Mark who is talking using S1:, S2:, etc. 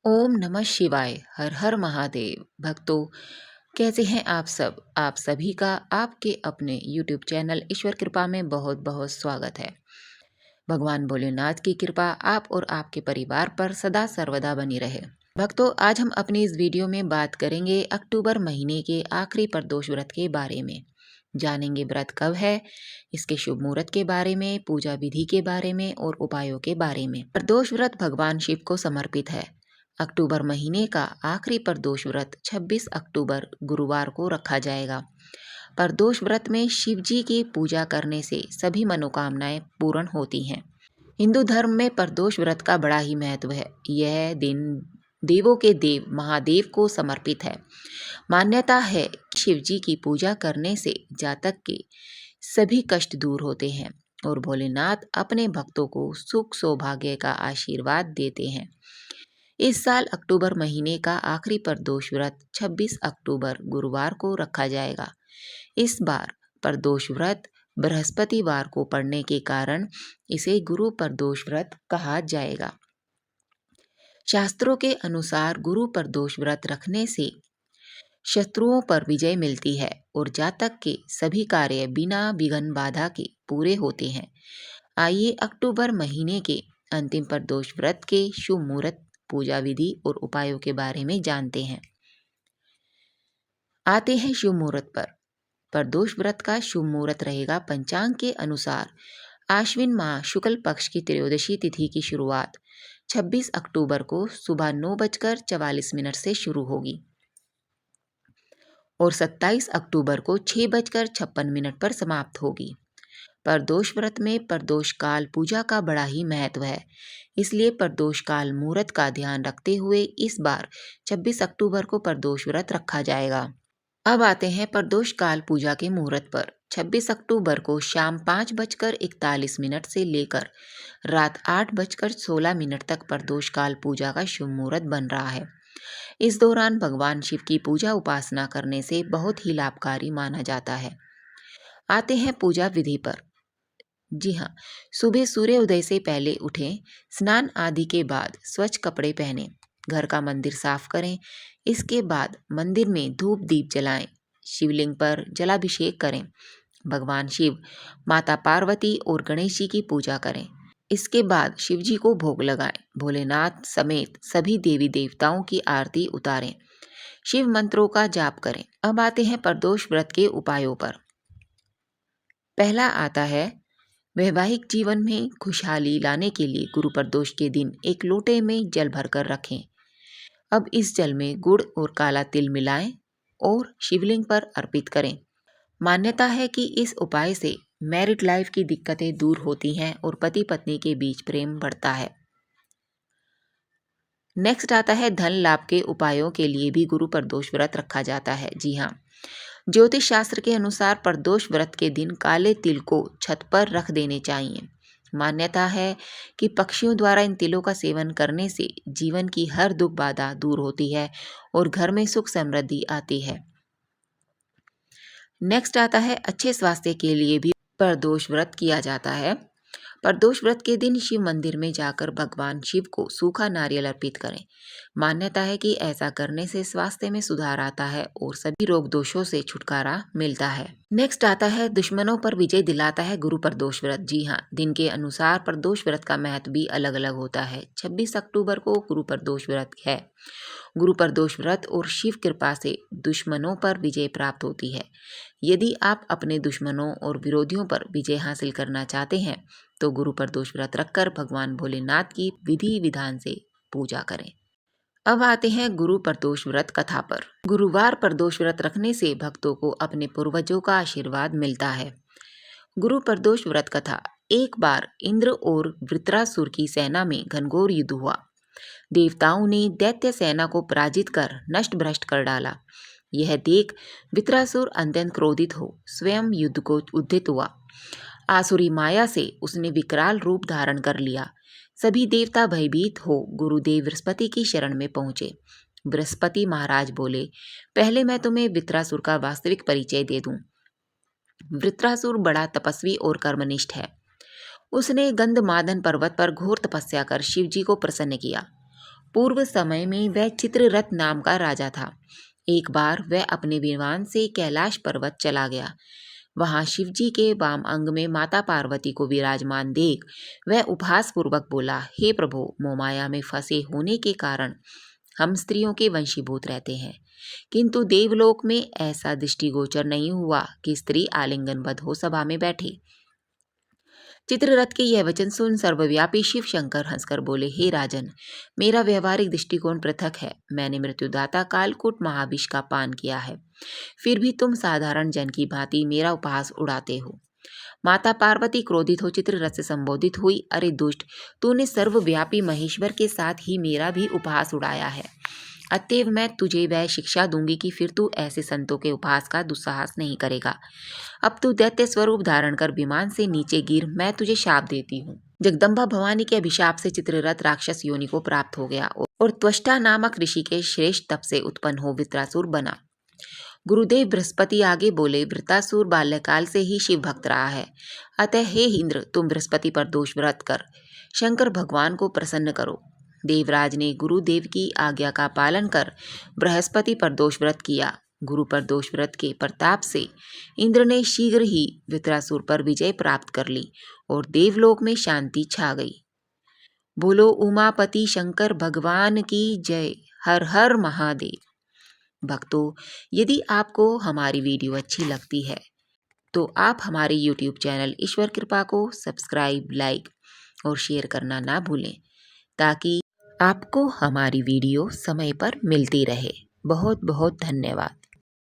S1: ओम नमः शिवाय। हर हर महादेव। भक्तों, कैसे हैं आप सब? आप सभी का आपके अपने YouTube चैनल ईश्वर कृपा में बहुत बहुत स्वागत है। भगवान भोलेनाथ की कृपा आप और आपके परिवार पर सदा सर्वदा बनी रहे। भक्तों, आज हम अपनी इस वीडियो में बात करेंगे अक्टूबर महीने के आखिरी प्रदोष व्रत के बारे में। जानेंगे व्रत कब है, इसके शुभ मुहूर्त के बारे में, पूजा विधि के बारे में और उपायों के बारे में। प्रदोष व्रत भगवान शिव को समर्पित है। अक्टूबर महीने का आखिरी प्रदोष व्रत 26 अक्टूबर गुरुवार को रखा जाएगा। प्रदोष व्रत में शिव जी की पूजा करने से सभी मनोकामनाएं पूर्ण होती हैं। हिंदू धर्म में प्रदोष व्रत का बड़ा ही महत्व है। यह दिन देवों के देव महादेव को समर्पित है। मान्यता है शिव जी की पूजा करने से जातक के सभी कष्ट दूर होते हैं और भोलेनाथ अपने भक्तों को सुख सौभाग्य का आशीर्वाद देते हैं। इस साल अक्टूबर महीने का आखिरी प्रदोष व्रत 26 अक्टूबर गुरुवार को रखा जाएगा। इस बार प्रदोष व्रत बृहस्पतिवार को पड़ने के कारण इसे गुरु प्रदोष व्रत कहा जाएगा। शास्त्रों के अनुसार गुरु प्रदोष व्रत रखने से शत्रुओं पर विजय मिलती है और जातक के सभी कार्य बिना विघ्न बाधा के पूरे होते हैं। आइए अक्टूबर महीने के अंतिम प्रदोष व्रत के शुभ मुहूर्त, पूजा विधि और उपायों के बारे में जानते हैं। आते हैं शुभ मुहूर्त पर। प्रदोष व्रत का शुभ मुहूर्त रहेगा पंचांग के अनुसार आश्विन माह शुक्ल पक्ष की त्रयोदशी तिथि की शुरुआत 26 अक्टूबर को सुबह 9:44 से शुरू होगी और 27 अक्टूबर को 6:56 पर समाप्त होगी। प्रदोष व्रत में प्रदोष काल पूजा का बड़ा ही महत्व है, इसलिए प्रदोष काल मुहूर्त का ध्यान रखते हुए इस बार 26 अक्टूबर को प्रदोष व्रत रखा जाएगा। अब आते हैं प्रदोष काल पूजा के मुहूर्त पर। 26 अक्टूबर को शाम 5:41 से लेकर रात 8:16 तक प्रदोष काल पूजा का शुभ मुहूर्त बन रहा है। इस दौरान भगवान शिव की पूजा उपासना करने से बहुत ही लाभकारी माना जाता है। आते हैं पूजा विधि पर। जी हाँ, सुबह सूर्योदय से पहले उठें, स्नान आदि के बाद स्वच्छ कपड़े पहनें, घर का मंदिर साफ करें। इसके बाद मंदिर में धूप दीप जलाएं, शिवलिंग पर जलाभिषेक करें, भगवान शिव, माता पार्वती और गणेश जी की पूजा करें। इसके बाद शिव जी को भोग लगाएं, भोलेनाथ समेत सभी देवी देवताओं की आरती उतारें, शिव मंत्रों का जाप करें। अब आते हैं प्रदोष व्रत के उपायों पर। पहला आता है वैवाहिक जीवन में खुशहाली लाने के लिए गुरु प्रदोष के दिन एक लोटे में जल भरकर रखें। अब इस जल में गुड़ और काला तिल मिलाएं और शिवलिंग पर अर्पित करें। मान्यता है कि इस उपाय से मैरिड लाइफ की दिक्कतें दूर होती हैं और पति पत्नी के बीच प्रेम बढ़ता है। नेक्स्ट आता है धन लाभ के उपायों के लिए भी गुरु प्रदोष व्रत रखा जाता है। जी हाँ, ज्योतिष शास्त्र के अनुसार प्रदोष व्रत के दिन काले तिल को छत पर रख देने चाहिए। मान्यता है कि पक्षियों द्वारा इन तिलों का सेवन करने से जीवन की हर दुख बाधा दूर होती है और घर में सुख समृद्धि आती है। नेक्स्ट आता है अच्छे स्वास्थ्य के लिए भी प्रदोष व्रत किया जाता है। प्रदोष व्रत के दिन शिव मंदिर में जाकर भगवान शिव को सूखा नारियल अर्पित करें। मान्यता है कि ऐसा करने से स्वास्थ्य में सुधार आता है और सभी रोग दोषों से छुटकारा मिलता है। नेक्स्ट आता है दुश्मनों पर विजय दिलाता है गुरु प्रदोष व्रत। जी हाँ, दिन के अनुसार प्रदोष व्रत का महत्व भी अलग अलग होता है। 26 अक्टूबर को गुरु प्रदोष व्रत है। गुरु प्रदोष व्रत और शिव कृपा से दुश्मनों पर विजय प्राप्त होती है। यदि आप अपने दुश्मनों और विरोधियों पर विजय हासिल करना चाहते हैं तो गुरु प्रदोष व्रत रखकर भगवान भोलेनाथ की विधि विधान से पूजा करें। अब आते हैं गुरु प्रदोष व्रत कथा पर। गुरुवार प्रदोष व्रत रखने से भक्तों को अपने पूर्वजों का आशीर्वाद मिलता है। गुरु प्रदोष व्रत कथा। एक बार इंद्र और वृत्रासुर की सेना में घनघोर युद्ध हुआ। देवताओं ने दैत्य सेना को पराजित कर नष्ट भ्रष्ट कर डाला। यह देख वृत्रासुर अत्यंत क्रोधित हो स्वयं युद्ध को उद्यत हुआ। आसुरी माया से उसने विकराल रूप धारण कर लिया। सभी देवता भयभीत हो गुरुदेव बृहस्पति की शरण में पहुंचे। बृहस्पति महाराज बोले, पहले मैं तुम्हें वृत्रासुर का वास्तविक परिचय दे दूं। वृत्रासुर बड़ा तपस्वी और कर्मनिष्ठ है। उसने गंधमादन पर्वत पर घोर तपस्या कर शिव जी को प्रसन्न किया। पूर्व समय में वह चित्ररथ नाम का राजा था। एक बार वह अपने विमान से कैलाश पर्वत चला गया। वहां शिवजी के वाम अंग में माता पार्वती को विराजमान देख वह उपहास पूर्वक बोला, हे प्रभु, मोहमाया में फंसे होने के कारण हम स्त्रियों के वंशीभूत रहते हैं, किंतु देवलोक में ऐसा दृष्टिगोचर नहीं हुआ कि स्त्री आलिंगनबद्ध हो सभा में बैठे। चित्ररथ के यह वचन सुन सर्वव्यापी शिव शंकर हंसकर बोले, हे राजन, मेरा व्यवहारिक दृष्टिकोण पृथक है। मैंने मृत्युदाता कालकूट महाविष का पान किया है, फिर भी तुम साधारण जन की भांति मेरा उपहास उड़ाते हो। माता पार्वती क्रोधित हो चित्ररथ से संबोधित हुई, अरे दुष्ट, तूने सर्वव्यापी महेश्वर के साथ ही मेरा भी उपहास उड़ाया है। अतएव मैं तुझे वह शिक्षा दूंगी कि फिर तू ऐसे संतों के उपहास का दुस्साहस नहीं करेगा। अब तू दैत्य स्वरूप धारण कर विमान से नीचे गिर, मैं तुझे शाप देती हूँ। जगदम्बा भवानी के अभिशाप से चित्ररथ राक्षस योनि को प्राप्त हो गया और त्वष्टा नामक ऋषि के श्रेष्ठ तप से उत्पन्न हो वृत्रासुर बना। गुरुदेव बृहस्पति आगे बोले, वृत्रासुर बाल्यकाल से ही शिव भक्त रहा है, अतः हे इंद्र, तुम बृहस्पति पर दोष व्रत कर शंकर भगवान को प्रसन्न करो। देवराज ने गुरुदेव की आज्ञा का पालन कर बृहस्पति पर दोष व्रत किया। गुरु पर दोष व्रत के प्रताप से इंद्र ने शीघ्र ही वृत्रासुर पर विजय प्राप्त कर ली और देवलोक में शांति छा गई। बोलो उमापति शंकर भगवान की जय। हर हर महादेव। भक्तों, यदि आपको हमारी वीडियो अच्छी लगती है तो आप हमारे YouTube चैनल ईश्वर कृपा को सब्सक्राइब, लाइक और शेयर करना ना भूलें, ताकि आपको हमारी वीडियो समय पर मिलती रहे। बहुत बहुत धन्यवाद।